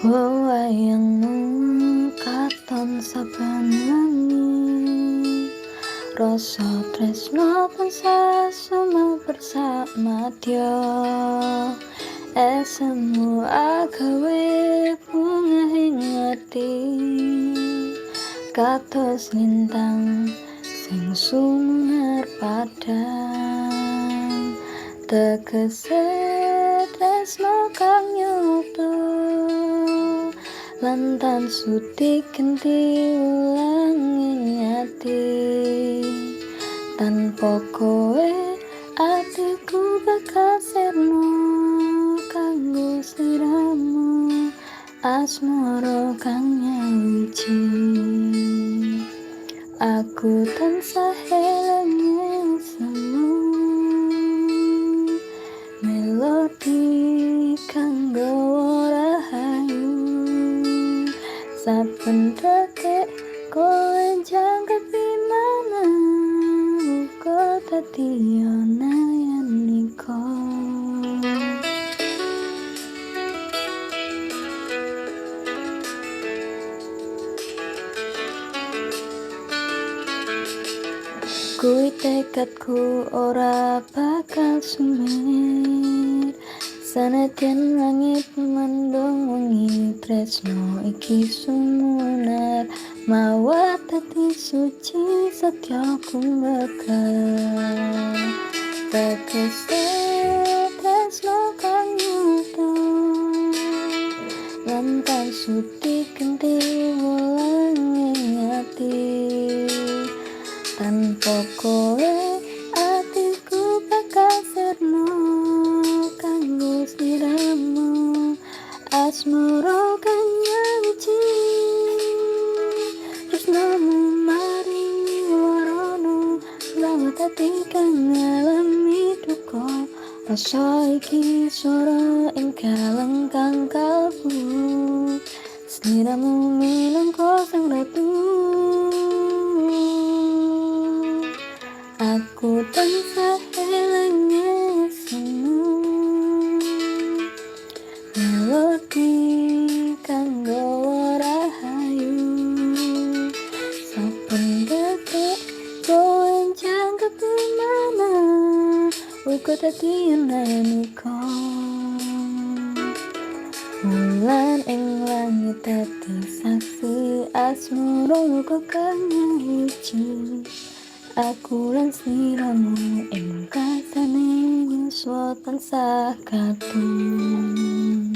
Wewayangmu katon saben wengi, rasa tresno tansah sumebar samadya. Esemu agawe bungah ing ati, kados lintang sing sumunar padhang. Tegese tresno kang nyoto lan tan sudi genti ulang ing ati. Tanpa kowe atiku bakal sirna kanggo sliramu, asmara kang nyawiji. Aku tansah eling semu melodi kanggo rahayu. Saben detik kowe jangkep mana uga dadi onayani kuwi tekadku ora bakal sumer, sanadyan langit mendung wengi tresno iki sumunar. Mawa dadi suci setyaku bakal tegese tresno kang nyata lan tan sudi genti wulang ing ati. Tanpa kowe atiku bakal sirna kanggo sliramu, asmara kang nyawiji. Tresnamu maringi warana gawe dadi kang ngalami duka. Rasa iki swara ing kaleng kang kalbu, sliramu minangka sang ratu. Aku tansah eling semu melodi kanggo rahayu. Saben detik kowe jangkep mana uga dadi onayani wulan ing langit dadi saksi, asmara uga kang nyawiji. Aku lan sliramu ing kasane yuswa tansah katun.